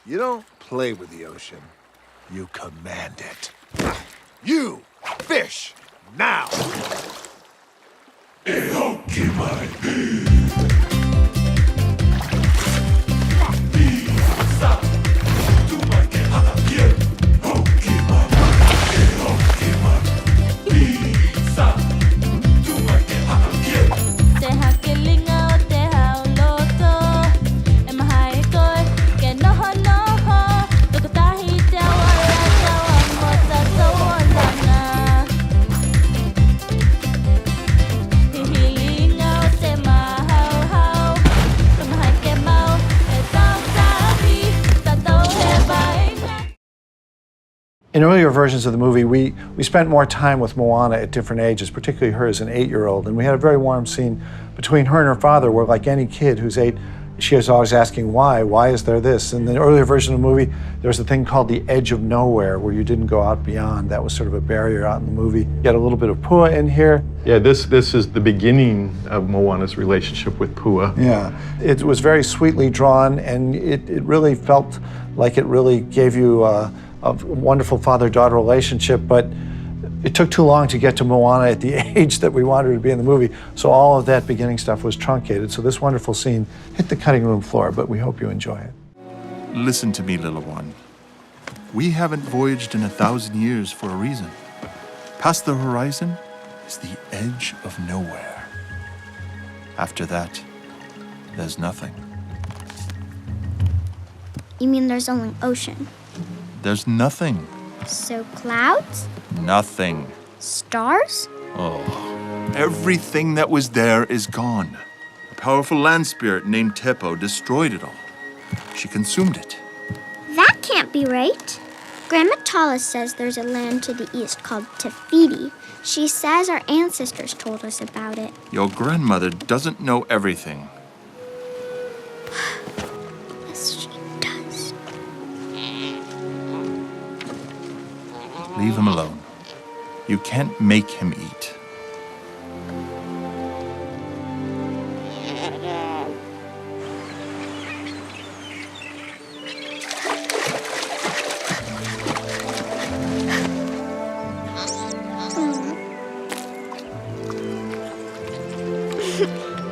You don't play with the ocean. You command it. You fish now! In earlier versions of the movie, we spent more time with Moana at different ages, particularly her as an 8-year-old, and we had a very warm scene between her and her father where, like any kid who's 8, she is always asking why is there this? In the earlier version of the movie, there was a thing called the edge of nowhere where you didn't go out beyond. That was sort of a barrier out in the movie. You had a little bit of Pua in here. Yeah, this is the beginning of Moana's relationship with Pua. Yeah, it was very sweetly drawn, and it really felt like it really gave you a wonderful father-daughter relationship, but it took too long to get to Moana at the age that we wanted her to be in the movie, so all of that beginning stuff was truncated. So this wonderful scene hit the cutting room floor, but we hope you enjoy it. Listen to me, little one. We haven't voyaged in 1,000 years for a reason. Past the horizon is the edge of nowhere. After that, there's nothing. You mean there's only ocean? There's nothing. So clouds? Nothing. Stars? Oh, everything that was there is gone. A powerful land spirit named Teppo destroyed it all. She consumed it. That can't be right. Grandma Tala says there's a land to the east called Tefiti. She says our ancestors told us about it. Your grandmother doesn't know everything. Yes, she does. Leave him alone. You can't make him eat.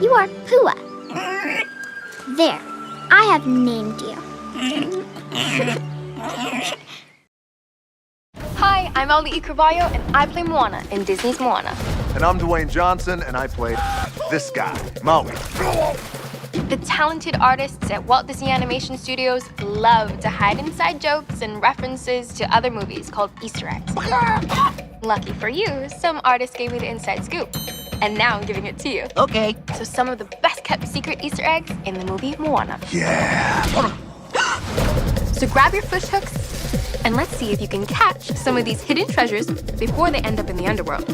You are Pua. There, I have named you. Hi, I'm Ali Carvalho, and I play Moana in Disney's Moana. And I'm Dwayne Johnson, and I play this guy, Maui. The talented artists at Walt Disney Animation Studios love to hide inside jokes and references to other movies called Easter eggs. Lucky for you, some artists gave me the inside scoop, and now I'm giving it to you. Okay. So some of the best kept secret Easter eggs in the movie Moana. Yeah. So grab your fish hooks, and let's see if you can catch some of these hidden treasures before they end up in the underworld.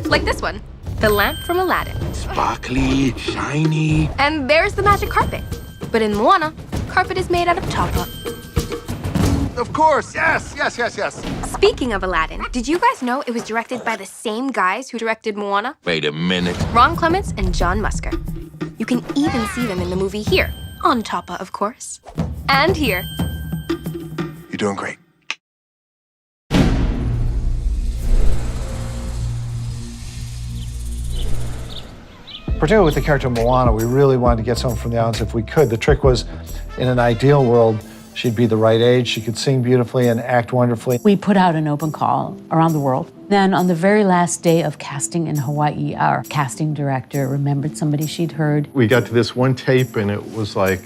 Like this one, the lamp from Aladdin. Sparkly, shiny. And there's the magic carpet. But in Moana, carpet is made out of tapa. Of course, yes. Speaking of Aladdin, did you guys know it was directed by the same guys who directed Moana? Wait a minute. Ron Clements and John Musker. You can even see them in the movie here, on tapa, of course. And here. You're doing great. Particularly with the character Moana, we really wanted to get someone from the audience if we could. The trick was, in an ideal world, she'd be the right age, she could sing beautifully and act wonderfully. We put out an open call around the world. Then on the very last day of casting in Hawaii, our casting director remembered somebody she'd heard. We got to this one tape and it was like,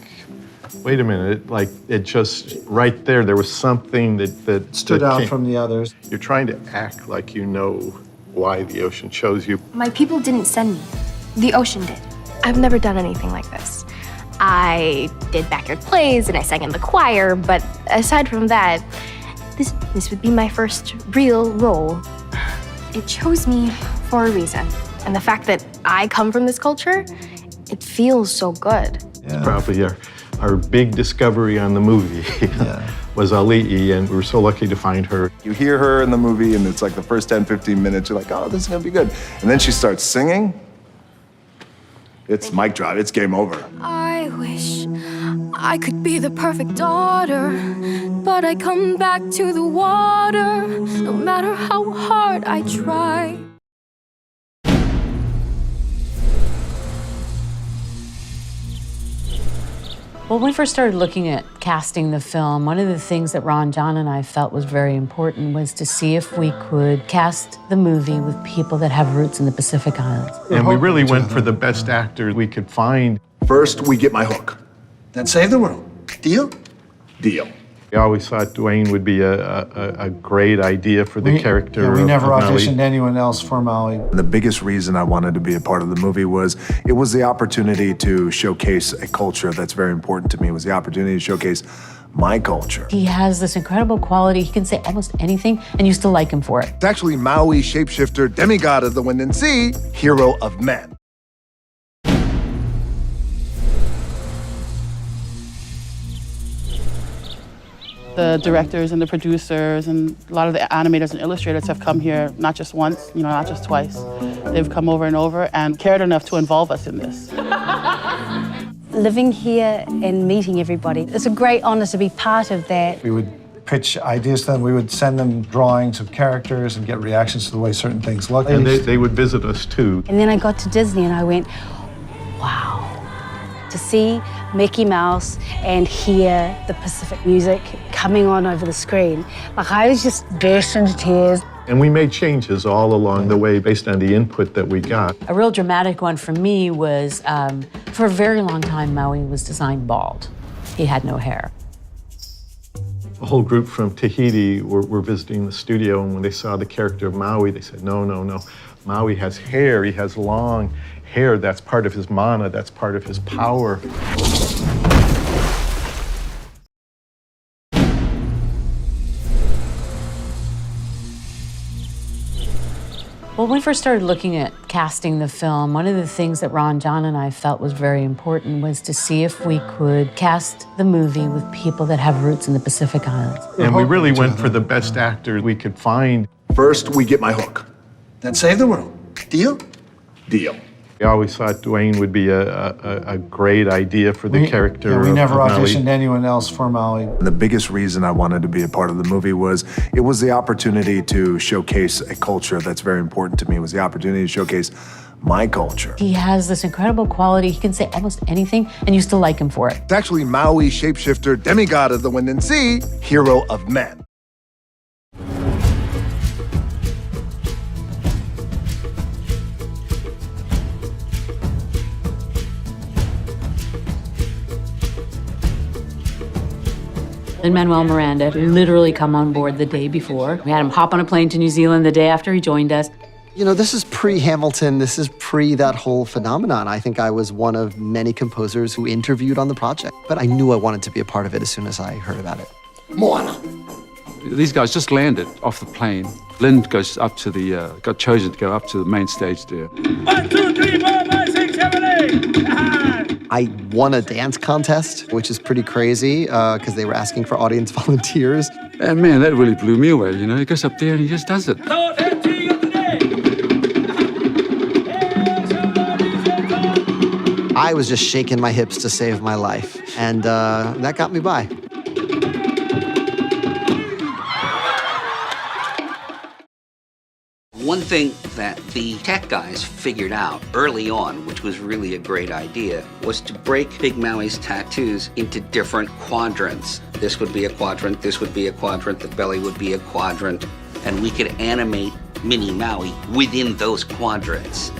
wait a minute, it just, right there was something that Stood out from the others. You're trying to act like you know why the ocean chose you. My people didn't send me. The ocean did. I've never done anything like this. I did backyard plays and I sang in the choir, but aside from that, this would be my first real role. It chose me for a reason. And the fact that I come from this culture, it feels so good. Yeah. It's probably our big discovery on the movie was Ali'i, and we were so lucky to find her. You hear her in the movie, and it's like the first 10, 15 minutes, you're like, oh, this is gonna be good. And then she starts singing. It's mic drop, it's game over. I wish I could be the perfect daughter, but I come back to the water, no matter how hard I try. Well, when we first started looking at casting the film, one of the things that Ron, John, and I felt was very important was to see if we could cast the movie with people that have roots in the Pacific Islands. And we really went for the best actor we could find. First, we get my hook. Then save the world. Deal? Deal. I always thought Dwayne would be a great idea for the character. Yeah, we never of Maui. auditioned anyone else for Maui. The biggest reason I wanted to be a part of the movie was it was the opportunity to showcase a culture that's very important to me. It was the opportunity to showcase my culture. He has this incredible quality. He can say almost anything, and you still like him for it. It's actually Maui, shapeshifter, demigod of the wind and sea, hero of men. The directors and the producers and a lot of the animators and illustrators have come here not just once, not just twice. They've come over and over and cared enough to involve us in this. Living here and meeting everybody, it's a great honor to be part of that. We would pitch ideas to them. We would send them drawings of characters and get reactions to the way certain things look. And they would visit us too. And then I got to Disney and I went, wow. To see Mickey Mouse and hear the Pacific music coming on over the screen, like I was just burst into tears. And we made changes all along the way based on the input that we got. A real dramatic one for me was, for a very long time, Maui was designed bald. He had no hair. A whole group from Tahiti were visiting the studio, and when they saw the character of Maui, they said, no, no, no. Maui has hair, he has long hair. That's part of his mana, that's part of his power. Well, when we first started looking at casting the film, one of the things that Ron, John, and I felt was very important was to see if we could cast the movie with people that have roots in the Pacific Islands. And we really went for the best actor we could find. First, we get my hook. Then save the world. Deal? Deal. I always thought Dwayne would be a great idea for the character Yeah, we never of Maui. auditioned anyone else for Maui. The biggest reason I wanted to be a part of the movie was it was the opportunity to showcase a culture that's very important to me. It was the opportunity to showcase my culture. He has this incredible quality. He can say almost anything, and you still like him for it. It's actually Maui, shapeshifter, demigod of the wind and sea, hero of men. Lin-Manuel Miranda literally come on board the day before. We had him hop on a plane to New Zealand the day after he joined us. You know, this is pre-Hamilton. This is pre that whole phenomenon. I think I was one of many composers who interviewed on the project, but I knew I wanted to be a part of it as soon as I heard about it. Moana. These guys just landed off the plane. Lynn goes up to the, got chosen to go up to the main stage there. 1, 2, 3, 4, 5, 6, 7, 8. I won a dance contest, which is pretty crazy because they were asking for audience volunteers. And man, that really blew me away, you know? He goes up there and he just does it. I was just shaking my hips to save my life, and that got me by. One thing that the tech guys figured out early on, which was really a great idea, was to break Big Maui's tattoos into different quadrants. This would be a quadrant, this would be a quadrant, the belly would be a quadrant, and we could animate Mini Maui within those quadrants.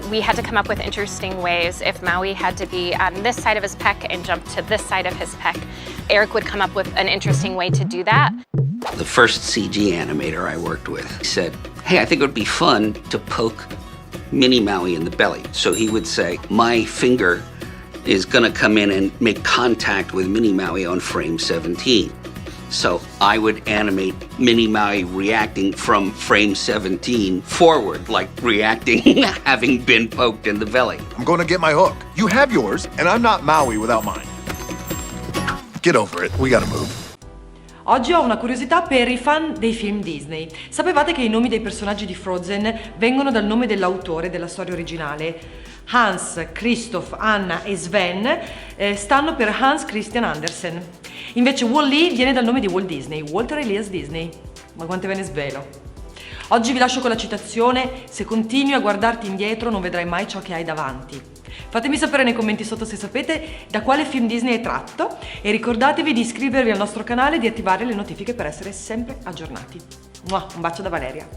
We had to come up with interesting ways. If Maui had to be on this side of his pec and jump to this side of his pec, Eric would come up with an interesting way to do that. The first CG animator I worked with said, hey, I think it would be fun to poke Mini Maui in the belly. So he would say, my finger is gonna come in and make contact with Mini Maui on frame 17. So I would animate Mini Maui reacting from frame 17 forward, like reacting having been poked in the belly. I'm gonna get my hook. You have yours, and I'm not Maui without mine. Get over it, we gotta move. Oggi ho una curiosità per i fan dei film Disney. Sapevate che i nomi dei personaggi di Frozen vengono dal nome dell'autore della storia originale? Hans, Christoph, Anna e Sven stanno per Hans Christian Andersen. Invece Wall-E viene dal nome di Walt Disney, Walter Elias Disney. Ma quante ve ne svelo. Oggi vi lascio con la citazione: se continui a guardarti indietro non vedrai mai ciò che hai davanti. Fatemi sapere nei commenti sotto se sapete da quale film Disney è tratto e ricordatevi di iscrivervi al nostro canale e di attivare le notifiche per essere sempre aggiornati. Un bacio da Valeria.